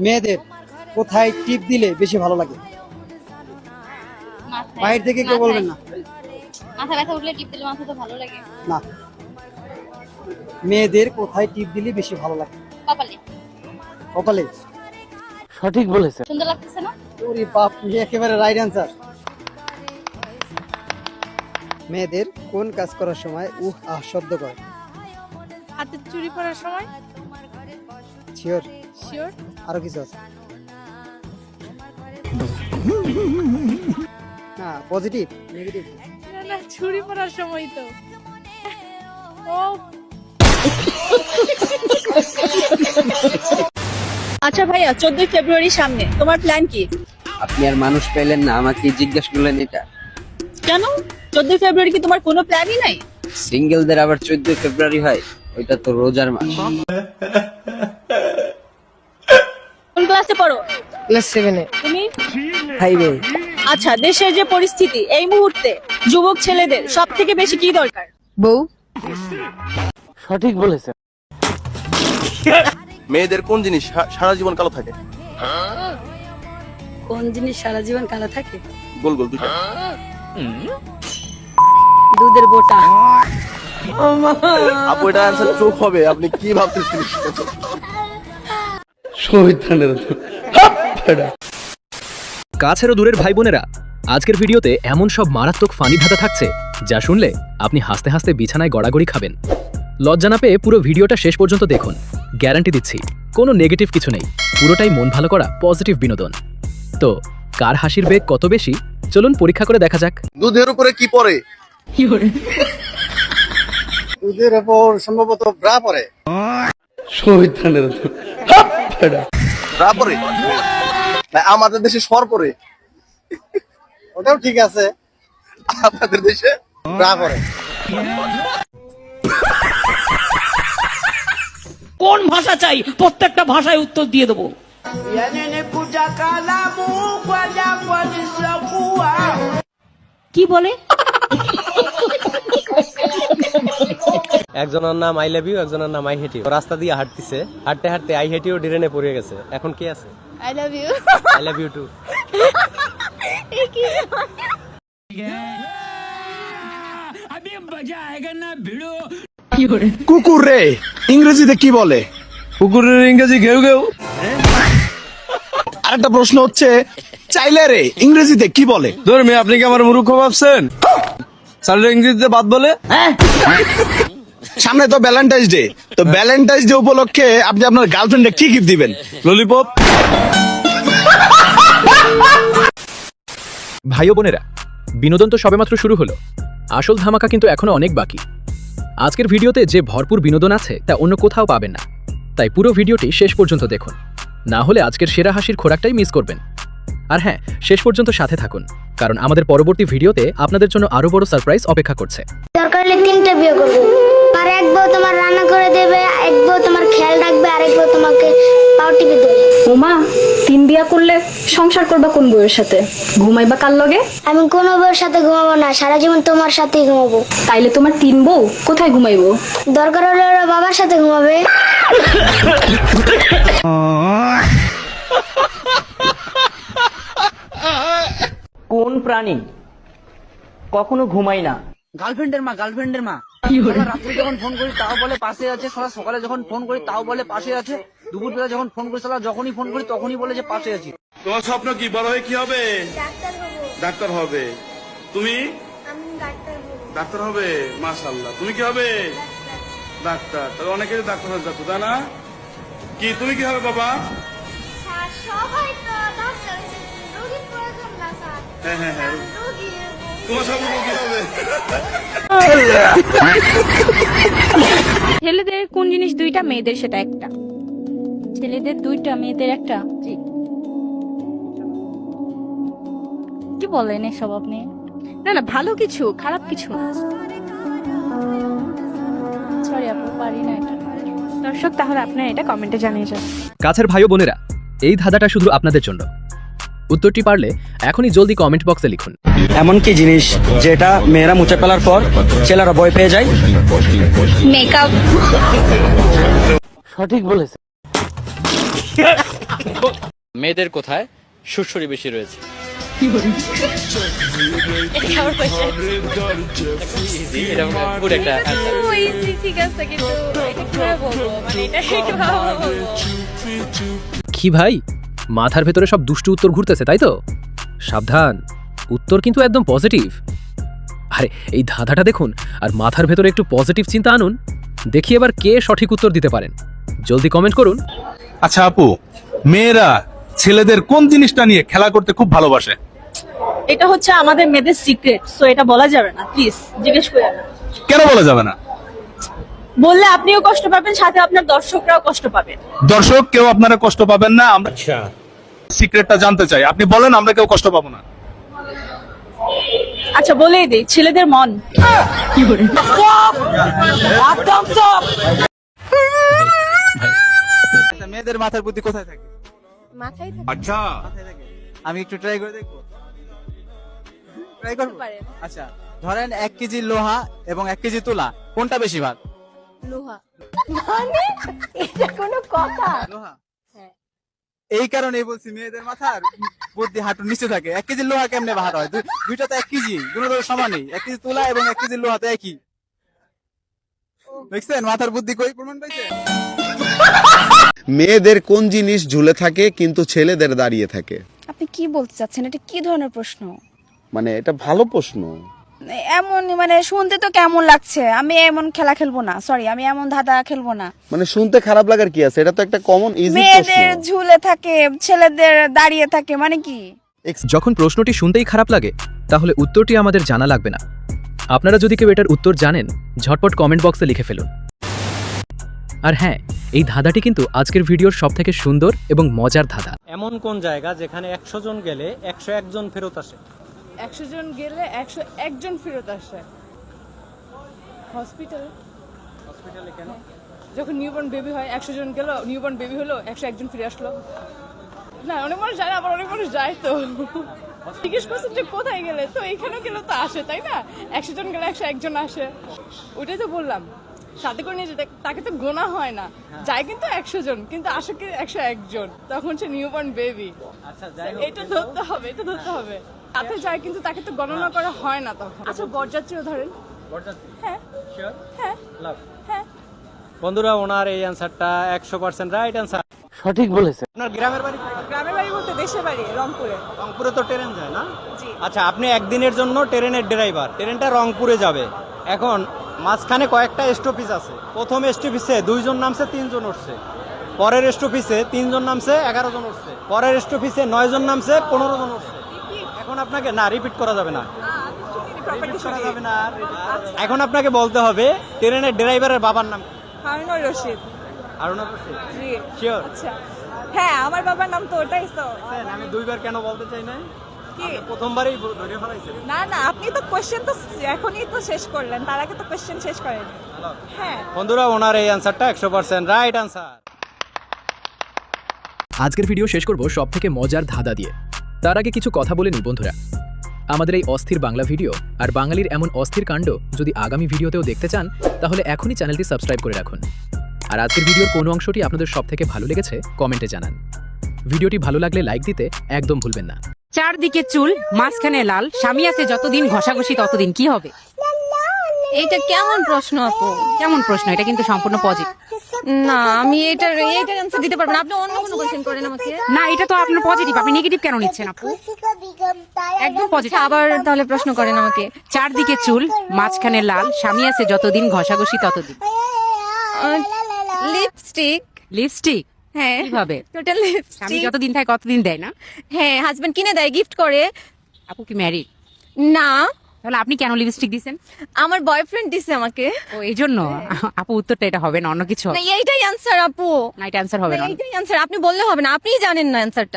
মেয়েদের কোথায় টিপ দিলে বেশি ভালো লাগে? বাইরে থেকে কেউ বলবেন না। মাথা ব্যথা উঠলে টিপ দিলে মাথা তো ভালো লাগে না, মেয়েদের কোথায় টিপ দিলে বেশি ভালো লাগে? কপালে। কপালে? সঠিক বলেছে। সুন্দর লাগতেছে না? ওরে বাপ, একেবারে রাইট অ্যান্সার। মেয়েদের কোন কাজ করার সময় আহ শব্দ করে? হাতের চুরি পরার সময়। শিওর? শিওর। আরো কিছু আছে? না, পজিটিভ নেগেটিভ? না না, চুরি পরার সময় তো। ও আচ্ছা ভাইয়া, 14 ফেব্রুয়ারি সামনে, তোমার প্ল্যান কি? আপনি আর মানুষ পেলেন না, আমাকে জিজ্ঞাসা করলেন এটা? কেন 14 ফেব্রুয়ারি কি তোমার কোনো প্ল্যানই নাই? সিঙ্গেলদের আবার 14 ফেব্রুয়ারি হয়? ওইটা তো রোজার মাস। কোন ক্লাসে পড়ো? ক্লাস 7 এ। তুমি? 5 এ। আচ্ছা, দেশের যে পরিস্থিতি এই মুহূর্তে, যুবক ছেলেদের সব থেকে বেশি কি দরকার? বউ। সঠিক বলেছে। মেয়েদের কোন জিনিস সারা জীবন কালো থাকে? কোন জিনিস সারা জীবন কালো থাকে? গোল গোল দুটো। দুধের বোটা। আপু এটা অ্যানসার চোখ হবে, আপনি কি ভাবতেছেন? কাছের ও দূরের ভাই বোনেরা, আজকের ভিডিওতে এমন সব মারাত্মক ফানি ধাঁধা থাকছে যা শুনলে আপনি হাসতে হাসতে বিছানায় গড়াগড়ি খাবেন। লজ্জা না পেয়ে পুরো ভিডিওটা শেষ পর্যন্ত দেখুন। গ্যারান্টি দিচ্ছি কোনো নেগেটিভ কিছু নেই, পুরোটাই মন ভালো করা পজিটিভ বিনোদন। তো কার হাসির বেগ কত বেশি, চলুন পরীক্ষা করে দেখা যাক। দুধের উপরে কি পড়ে? দুধের উপর সম্ভবত ব্রা পরে। রা পড়ে? না, আমাদের দেশে সর পড়ে। ওটাও ঠিক আছে, আপনাদের দেশে ব্রা পরে। কোন ভাষা চাই? প্রত্যেকটা ভাষায় উত্তর দিয়ে দেবো। কি বলে? একজনের নাম আই লাভ ইউ, একজনের নাম আই হেট ইউ। রাস্তা দিয়ে হাঁটতেছে, হাঁটতে হাঁটতে আই হেট ইউ ড্রেনে পড়ে গেছে। এখন কি আছে? I love you. I love you too. কুকুর রে ইংরেজিতে কি বলে? কুকুরের ইংরেজি ঘেউ ঘেউ। আরেকটা প্রশ্ন হচ্ছে, চাইলে রে ইংরেজিতে কি বলে? ধর্মী, আপনি কি আমার মূর্খ ভাবছেন? চাইলে ইংরেজিতে বাদ বলে? সামনে তো ভ্যালেন্টাইন্স ডে, তো ভ্যালেন্টাইন্স ডে উপলক্ষে আপনি আপনার গার্লফ্রেন্ডে কি গিফট দিবেন? ললিপপ। ভাই ও বোনেরা, বিনোদন তো সবেমাত্র শুরু হলো, আসল ধামাকা কিন্তু এখনো অনেক বাকি। আজকের ভিডিওতে যে ভরপুর বিনোদন আছে তা অন্য কোথাও পাবেন না, তাই পুরো ভিডিওটি শেষ পর্যন্ত দেখুন, না হলে আজকের সেরা হাসির খোরাকটাই মিস করবেন। আর হ্যাঁ, শেষ পর্যন্ত সাথে থাকুন, কারণ আমাদের পরবর্তী ভিডিওতে আপনাদের জন্য আরো বড় সারপ্রাইজ অপেক্ষা করছে। দরকার হলে 3টা বিয়ে করবো, আর এক বউ তোমার রান্না করে দেবে, এক বউ তোমার খেয়াল রাখবে, আর এক বউ তোমাকে পাও টিপে দেবে। ওমা, 3 বিয়া করলে সংসার করবা কোন বউয়ের সাথে? ঘুমাইবা কার লগে? আমি কোনো বউয়ের সাথে ঘুমাবো না, সারা জীবন তোমার সাথেই ঘুমাবো। তাইলে তোমার 3 বউ কোথায় ঘুমাইবো? দরকার হলে ওরা বাবার সাথে ঘুমাবে। কোন প্রাণী কখনো ঘুমায় না? গার্লফ্রেন্ডের মা, গার্লফ্রেন্ডের মা। রাত্রে যখন ফোন করি তাও বলে পাশে আছে, সকালে যখন ফোন করি তাও বলে পাশে আছে, দুপুরবেলা যখন ফোন করি যখনই ফোন করি তখনই বলে যে পাশে আছি। তোমার স্বপ্ন কি? বড় হয়ে কি হবে? ডাক্তার হবে। তুমি? ডাক্তার হবে। মাশাআল্লাহ। তুমি কি হবে? ডাক্তার। তাহলে অনেকে ডাক্তার হয়ে যাচ্ছে, তাই না? কি তুমি কি হবে বাবা? সবাই তো ডাক্তার, রোগীর প্রয়োজন না স্যার। হ্যাঁ হ্যাঁ হ্যাঁ, তোমার স্বপ্ন কি হবে? ছেলেদের কোন জিনিস 2টা, মেয়েদের সেটা একটা? ছেলেদের 2টা, মেয়েদের একটা। জি। কি বলেন এসব আপনি? না না, ভালো কিছু খারাপ কিছু না। সরি আপু, পারি না এটা। দর্শক, তাহলে আপনারা এটা কমেন্টে জানিয়ে যান। কাছের ভাই ও বোনেরা, এই ধাঁধাটা শুধু আপনাদের জন্য। উত্তরটি পারলে এখনই জলদি কমেন্ট বক্সে লিখুন। এমন কি জিনিস যেটা মেয়েরা মুছে ফেলার পর ছেলেরা ভয় পেয়ে যায়? মেকআপ। সঠিক বলেছে। মেয়েদের কোথায় সুরসুরি বেশি রয়েছে? কি ভাই, মাথার ভেতরে সব দুষ্টু উত্তর ঘুরতেছে তাই তো? সাবধান, উত্তর কিন্তু একদম পজিটিভ। আরে এই ধাঁধাটা দেখুন আর মাথার ভেতরে একটু পজিটিভ চিন্তা আনুন, দেখি এবার কে সঠিক উত্তর দিতে পারেন। জলদি কমেন্ট করুন। আচ্ছা আপু, মেয়েরা ছেলেদের কোন জিনিসটা নিয়ে খেলা করতে খুব ভালোবাসে? এটা হচ্ছে আমাদের মেয়েদের সিক্রেট, সো এটা বলা যাবে না, প্লিজ জিজ্ঞেস করেন না। কেন বলা যাবে না? বললে আপনিও কষ্ট পাবেন, সাথে আপনার দর্শকরাও কষ্ট পাবেন। দর্শক কেউ আপনারা কষ্ট পাবেন না, আমরা সিক্রেটটা জানতে চাই। আপনি বলেন, আমরা কেউ কষ্ট পাবো না। আচ্ছা বলেই দেই, ছেলেদের মন। মেয়েদের মাথার বুদ্ধি কোথায় থাকে? মাথায় আচ্ছা, আমি একটু ট্রাই করে দেখবো। ট্রাই করবো? আচ্ছা ধরেন 1 কেজি লোহা এবং 1 কেজি তুলা, কোনটা বেশি ভাগ? লোহা। মানে এটা কোনো কথা? লোহা। এই কারণেই বলছি মেয়েদের মাথার বুদ্ধি হাঁটুর নিচে থাকে। 1 কেজি লোহা কেমনে ভাগ হয়? দুইটা তো 1 কেজি, দুটো তো সমানই। 1 কেজি তুলা এবং 1 কেজি লোহা তো একই। দেখছেন মাথার বুদ্ধি কই প্রমাণ পাইছে? মেয়েদের কোন জিনিস ঝুলে থাকে কিন্তু ছেলেদের দাঁড়িয়ে থাকে? আপনি কি বলতে চাচ্ছেন? এটা কি ধরনের প্রশ্ন? মানে এটা ভালো প্রশ্ন। এমন মানে শুনতে তো কেমন লাগছে। আমি এমন খেলা খেলবো না, সরি, আমি এমন ধাঁধা খেলবো না। মানে শুনতে খারাপ লাগার কি আছে? এটা তো একটা কমন ইজি প্রশ্ন। মেয়েদের ঝুলে থাকে, ছেলেদের দাঁড়িয়ে থাকে, মানে কি? যখন প্রশ্নটি শুনতেই খারাপ লাগে, তাহলে উত্তরটি আমাদের জানা লাগবে না। আপনারা যদি কেউ এটার উত্তর জানেন, ঝটপট কমেন্ট বক্সে লিখে ফেলুন। আর হ্যাঁ, এই ধাঁধাটি কিন্তু আজকের ভিডিওর সবথেকে সুন্দর এবং মজার ধাঁধা। এমন কোন জায়গা যেখানে 100 জন গেলে 101 জন ফেরত আসে? 100 জন গেলে 101 জন ফেরত আসে। হসপিটালে। হসপিটালে কেন? যখন নিউবর্ন বেবি হয়, 100 জন গেল, নিউবর্ন বেবি হলো, 101 জন ফিরে আসলো। না, অনেক মানুষ যায় না, আবার অনেক মানুষ যায় তো। জিজ্ঞেস করছেন যে কোথায় গেলে, তো এইখানেও গেলে তো আসে, তাই না? 100 জন গেলে 101 জন আসে, ওইটাই তো বললাম। সাথে করে নিয়ে তাকে তো গোনা হয় না, যায় কিন্তু 100 জন, কিন্তু আসে কি 101 জন, তখন সে নিউবর্ন বেবি। এটা ধরতে হবে, এটা ধরতে হবে। সাথে যায় কিন্তু তাকে তো গণনা করা হয় না তখন। আচ্ছা বরযাত্রীও ধরেন। বরযাত্রী? হ্যাঁ। শিওর? হ্যাঁ। লাভ। হ্যাঁ। বন্ধুরা, ওনার এই অ্যানসারটা 100% রাইট অ্যানসার। সঠিক বলেছে। আপনার গ্রামের বাড়ি? গ্রামের বাড়ি বলতে দেশের বাড়ি রংপুরে। রংপুরে তো ট্রেন যায় না? জি। আচ্ছা, আপনি একদিনের জন্য ট্রেনের ড্রাইভার, ট্রেনটা রংপুরে যাবে। এখন মাঝখানে কয়েকটা স্টপেজ আছে। প্রথম স্টপেজে 2 জন নামছে, 3 জন উঠছে। পরের স্টপেজে 3 জন নামছে, 11 জন উঠছে। পরের স্টপেজে 9 জন নামছে, 15 জন উঠছে। এখন আপনাকে না রিপিট করা যাবে না, রিপিট করা যাবে না। এখন আপনাকে বলতে হবে ট্রেনের ড্রাইভারের বাবার নাম? হারুনুর রশিদ। হারুনুর রশিদ? জি। শিওর? আচ্ছা হ্যাঁ, আমার বাবার নাম তো ওটাই তো। আমি 2 বার কেন বলতে চাই না? কি প্রথমবারই ধরে ফেলাইছেন? না না, আপনি তো কোশ্চেন তো এখনই তো শেষ করলেন, তার আগে তো কোশ্চেন শেষ করেন। হ্যাঁ বন্ধুরা, ওনার এই অ্যানসারটা 100% রাইট অ্যানসার। আজকের ভিডিও শেষ করব সবথেকে মজার ধাঁধা দিয়ে। তার আগে কিছু কথা বলে নিই বন্ধুরা। আমাদের এই অস্থির বাংলা ভিডিও আর বাঙালির এমন অস্থির কাণ্ড যদি আগামী ভিডিওতেও দেখতে চান, তাহলে এখনই চ্যানেলটি সাবস্ক্রাইব করে রাখুন। আর আজকের ভিডিওর কোন অংশটি আপনাদের সবথেকে ভালো লেগেছে কমেন্টে জানান। ভিডিওটি ভালো লাগলে লাইক দিতে একদম ভুলবেন না। চারদিকে চুল, মাঝখানে লাল, স্বামী আছে যতদিন, ঘষাঘষি ততদিন, কি হবে? এইটা কেমন প্রশ্ন আপু? কেমন প্রশ্ন? এটা কিন্তু সম্পূর্ণ পজিটিভ। না, আমি এইটার অ্যান্সার দিতে পারবো না। আপনি অন্য কোনো কোশ্চেন করেন আমাকে। না, এটা তো আপনার পজিটিভ, আপনি নেগেটিভ কেন নিচ্ছেন আপু? একদম পজিটিভ। আবার তাহলে প্রশ্ন করেন আমাকে। চারদিকে চুল, মাঝখানে লাল, স্বামী আছে যতদিন, ঘষাঘষি ততদিন। লিপস্টিক। লিপস্টিক? হ্যাঁ, কিভাবে? টোটাল স্বামী লিপস্টিক। যতদিন থাকে কতদিন দেয় না? হ্যাঁ, হাজবেন্ড কিনে দেয়, গিফট করে। আপু কি ম্যারিড? না। তাহলে আপনি কেন লিপস্টিক দিছেন? আমার বয়ফ্রেন্ড দিছে আমাকে। ও এই জন্য? আপু উত্তরটা এটা হবে না, অন্য কিছু হবে। না, এইটাই অ্যান্সার আপু। না, এটা অ্যান্সার হবে না। এইটাই অ্যান্সার, আপনি বললে হবে না, আপনিই জানেন না অ্যান্সারটা।